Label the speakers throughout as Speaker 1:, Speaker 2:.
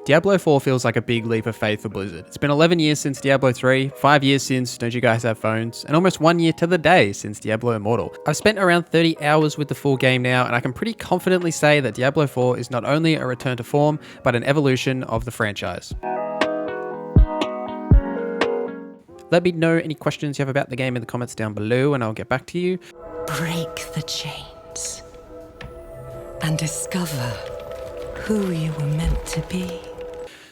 Speaker 1: Diablo 4 feels like a big leap of faith for Blizzard. It's been 11 years since Diablo 3, 5 years since Don't You Guys Have Phones, and almost 1 year to the day since Diablo Immortal. I've spent around 30 hours with the full game now, and I can pretty confidently say that Diablo 4 is not only a return to form, but an evolution of the franchise. Let me know any questions you have about the game in the comments down below, and I'll get back to you.
Speaker 2: Break the chains and discover who you were meant to be.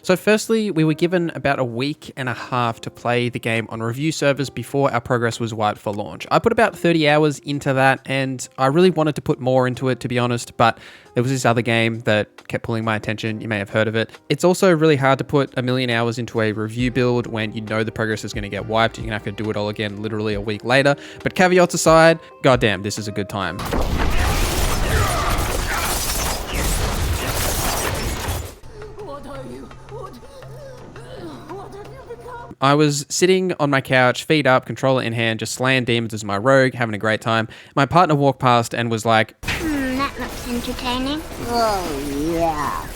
Speaker 1: So firstly, we were given about a week and a half to play the game on review servers before our progress was wiped for launch. I put about 30 hours into that, and I really wanted to put more into it, to be honest, but there was this other game that kept pulling my attention. You may have heard of it. It's also really hard to put a million hours into a review build when you know the progress is going to get wiped. You're going to have to do it all again literally a week later. But caveats aside, goddamn, this is a good time. I was sitting on my couch, feet up, controller in hand, just slaying demons as my rogue, having a great time. My partner walked past and was like,
Speaker 3: that looks entertaining. Oh, yeah.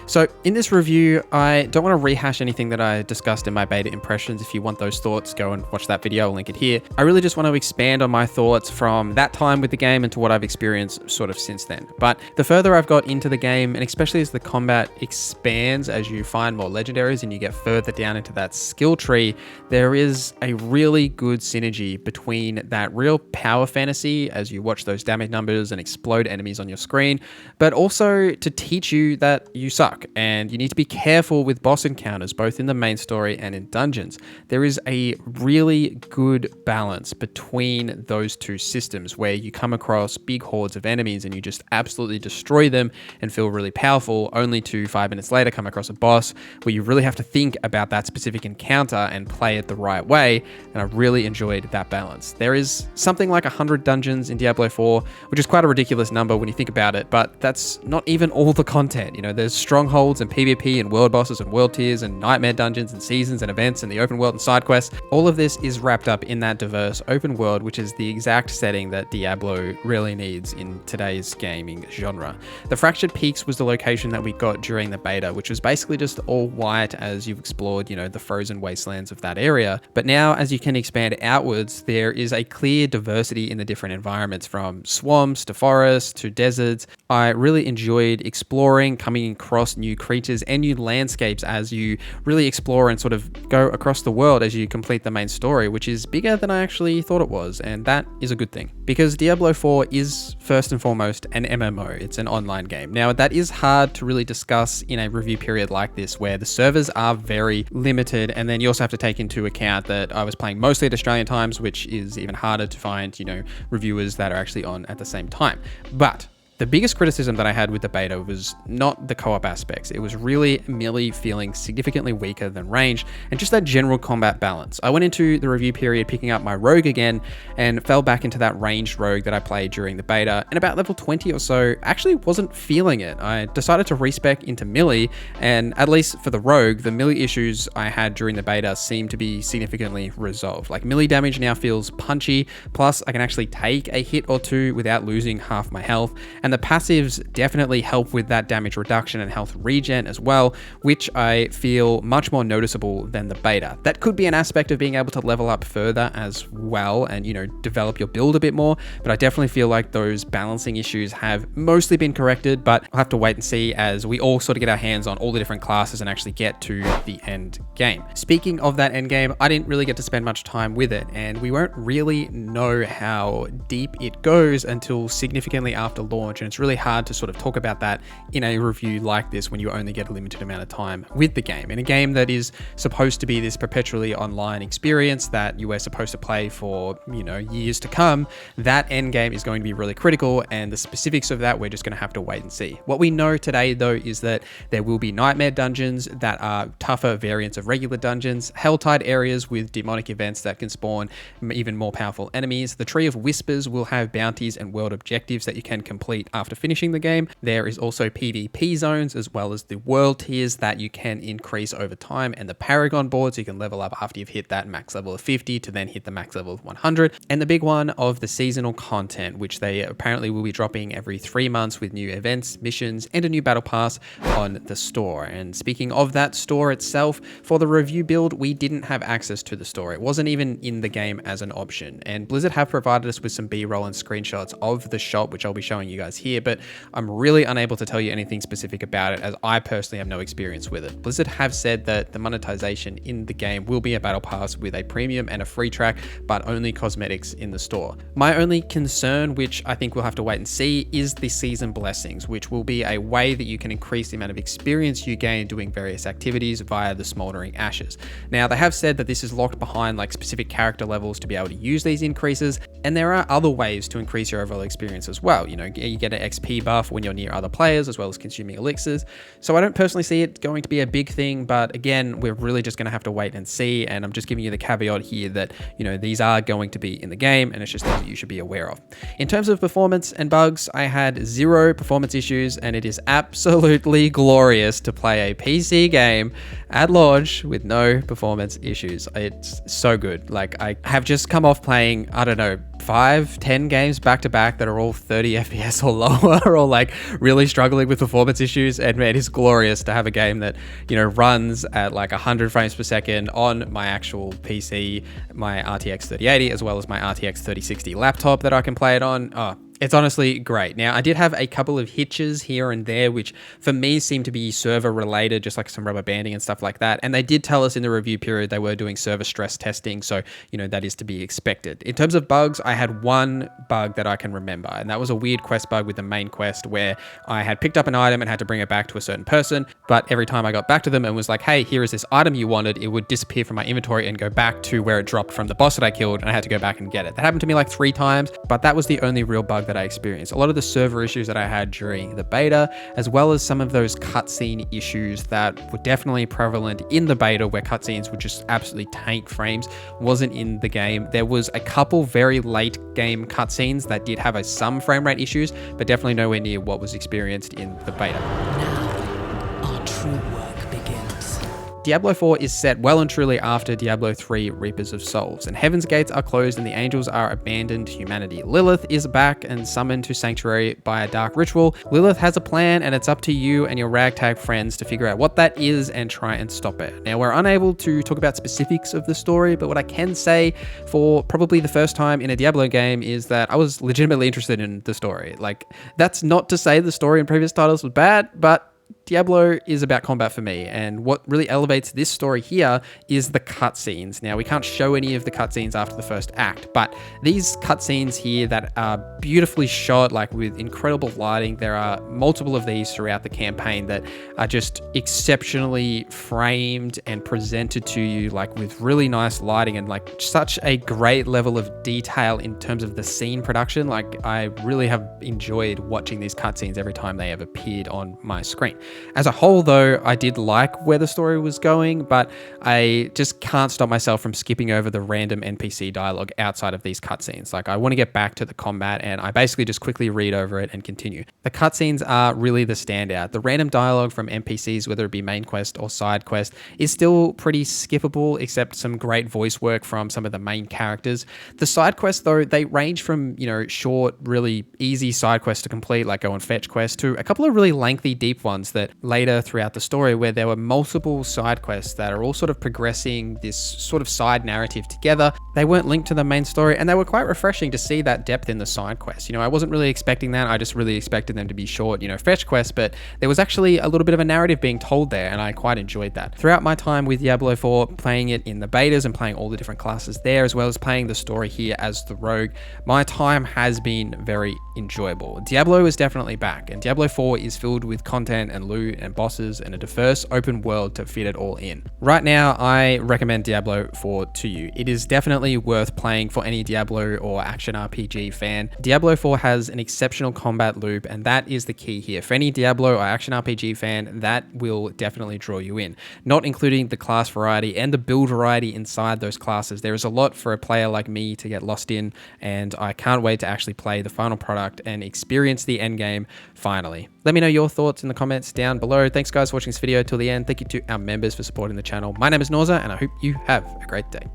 Speaker 1: So in this review, I don't want to rehash anything that I discussed in my beta impressions. If you want those thoughts, go and watch that video. I'll link it here. I really just want to expand on my thoughts from that time with the game into what I've experienced sort of since then. But the further I've got into the game, and especially as the combat expands, as you find more legendaries and you get further down into that skill tree, there is a really good synergy between that real power fantasy as you watch those damage numbers and explode enemies on your screen, but also to teach you that you suck. And you need to be careful with boss encounters, both in the main story and in dungeons. There is a really good balance between those two systems where you come across big hordes of enemies and you just absolutely destroy them and feel really powerful, only to 5 minutes later come across a boss where you really have to think about that specific encounter and play it the right way. And I really enjoyed that balance. There is something like 100 dungeons in Diablo 4, which is quite a ridiculous number when you think about it, but that's not even all the content. You know, there's strongholds and PvP and world bosses and world tiers and nightmare dungeons and seasons and events and the open world and side quests. All of this is wrapped up in that diverse open world, which is the exact setting that Diablo really needs in today's gaming genre. The Fractured Peaks was the location that we got during the beta, which was basically just all white as you've explored, you know, the frozen wastelands of that area. But now as you can expand outwards, there is a clear diversity in the different environments, from swamps to forests to deserts. I really enjoyed exploring, coming across new creatures and new landscapes as you really explore and sort of go across the world as you complete the main story, which is bigger than I actually thought it was, and that is a good thing because Diablo 4 is first and foremost an MMO. It's an online game. Now that is hard to really discuss in a review period like this where the servers are very limited, and then you also have to take into account that I was playing mostly at Australian times, which is even harder to find, you know, reviewers that are actually on at the same time. But the biggest criticism that I had with the beta was not the co-op aspects. It was really melee feeling significantly weaker than range and just that general combat balance. I went into the review period picking up my rogue again and fell back into that ranged rogue that I played during the beta, and about level 20 or so actually wasn't feeling it. I decided to respec into melee, and at least for the rogue, the melee issues I had during the beta seem to be significantly resolved. Like, melee damage now feels punchy, plus I can actually take a hit or two without losing half my health. And the passives definitely help with that damage reduction and health regen as well, which I feel much more noticeable than the beta. That could be an aspect of being able to level up further as well and, you know, develop your build a bit more, but I definitely feel like those balancing issues have mostly been corrected, but I'll have to wait and see as we all sort of get our hands on all the different classes and actually get to the end game. Speaking of that end game, I didn't really get to spend much time with it, and we won't really know how deep it goes until significantly after launch. And it's really hard to sort of talk about that in a review like this when you only get a limited amount of time with the game. In a game that is supposed to be this perpetually online experience that you are supposed to play for, you know, years to come, that end game is going to be really critical, and the specifics of that we're just going to have to wait and see. What we know today though is that there will be nightmare dungeons that are tougher variants of regular dungeons, Helltide areas with demonic events that can spawn even more powerful enemies. The Tree of Whispers will have bounties and world objectives that you can complete immediately after finishing the game. There is also PvP zones as well as the world tiers that you can increase over time, and the Paragon boards you can level up after you've hit that max level of 50 to then hit the max level of 100. And the big one of the seasonal content, which they apparently will be dropping every 3 months with new events, missions, and a new battle pass on the store. And speaking of that store itself, for the review build, we didn't have access to the store. It wasn't even in the game as an option. And Blizzard have provided us with some B-roll and screenshots of the shop, which I'll be showing you guys here, but I'm really unable to tell you anything specific about it as I personally have no experience with it. Blizzard have said that the monetization in the game will be a battle pass with a premium and a free track, but only cosmetics in the store. My only concern, which I think we'll have to wait and see, is the season blessings, which will be a way that you can increase the amount of experience you gain doing various activities via the smoldering ashes. Now, they have said that this is locked behind like specific character levels to be able to use these increases, and there are other ways to increase your overall experience as well. You know, you get an XP buff when you're near other players, as well as consuming elixirs. So I don't personally see it going to be a big thing, but again, we're really just going to have to wait and see. And I'm just giving you the caveat here that, you know, these are going to be in the game, and it's just things that you should be aware of. In terms of performance and bugs, I had 0 performance issues, and it is absolutely glorious to play a PC game at launch with no performance issues. It's so good. Like, I have just come off playing, I don't know, 5-10 games back to back that are all 30 FPS or lower, or like really struggling with performance issues, and it is glorious to have a game that, you know, runs at like 100 frames per second on my actual PC, my RTX 3080, as well as my RTX 3060 laptop that I can play it on. Oh, it's honestly great. Now, I did have a couple of hitches here and there, which for me seemed to be server related, just like some rubber banding and stuff like that. And they did tell us in the review period they were doing server stress testing. So, you know, that is to be expected. In terms of bugs, I had one bug that I can remember, and that was a weird quest bug with the main quest where I had picked up an item and had to bring it back to a certain person. But every time I got back to them and was like, hey, here is this item you wanted, it would disappear from my inventory and go back to where it dropped from the boss that I killed, and I had to go back and get it. That happened to me like 3 times, but that was the only real bug that I experienced. A lot of the server issues that I had during the beta, as well as some of those cutscene issues that were definitely prevalent in the beta, where cutscenes would just absolutely tank frames, wasn't in the game. There was a couple very late game cutscenes that did have some frame rate issues, but definitely nowhere near what was experienced in the beta.
Speaker 2: Now, our true work begins.
Speaker 1: Diablo 4 is set well and truly after Diablo 3 Reapers of Souls, and Heaven's Gates are closed and the angels are abandoned humanity. Lilith is back and summoned to Sanctuary by a dark ritual. Lilith has a plan, and it's up to you and your ragtag friends to figure out what that is and try and stop it. Now, we're unable to talk about specifics of the story, but what I can say for probably the first time in a Diablo game is that I was legitimately interested in the story. Like, that's not to say the story in previous titles was bad, but Diablo is about combat for me, and what really elevates this story here is the cutscenes. Now, we can't show any of the cutscenes after the first act, but these cutscenes here that are beautifully shot, like with incredible lighting, there are multiple of these throughout the campaign that are just exceptionally framed and presented to you, like with really nice lighting and like such a great level of detail in terms of the scene production. Like, I really have enjoyed watching these cutscenes every time they have appeared on my screen. As a whole, though, I did like where the story was going, but I just can't stop myself from skipping over the random NPC dialogue outside of these cutscenes. Like, I want to get back to the combat, and I basically just quickly read over it and continue. The cutscenes are really the standout. The random dialogue from NPCs, whether it be main quest or side quest, is still pretty skippable, except some great voice work from some of the main characters. The side quests, though, they range from, you know, short, really easy side quests to complete, like go and fetch quests, to a couple of really lengthy, deep ones that later throughout the story, where there were multiple side quests that are all sort of progressing this sort of side narrative together. They weren't linked to the main story, and they were quite refreshing to see that depth in the side quests. You know, I wasn't really expecting that. I just really expected them to be short, you know, fetch quests, but there was actually a little bit of a narrative being told there, and I quite enjoyed that. Throughout my time with Diablo 4, playing it in the betas and playing all the different classes there, as well as playing the story here as the rogue, my time has been very enjoyable. Diablo is definitely back, and Diablo 4 is filled with content and loot and bosses and a diverse open world to fit it all in. Right now, I recommend Diablo 4 to you. It is definitely definitely worth playing for any Diablo or action RPG fan. Diablo 4 has an exceptional combat loop, and that is the key here. For any Diablo or action RPG fan, that will definitely draw you in. Not including the class variety and the build variety inside those classes. There is a lot for a player like me to get lost in, and I can't wait to actually play the final product and experience the endgame finally. Let me know your thoughts in the comments down below. Thanks guys for watching this video till the end. Thank you to our members for supporting the channel. My name is Norza, and I hope you have a great day.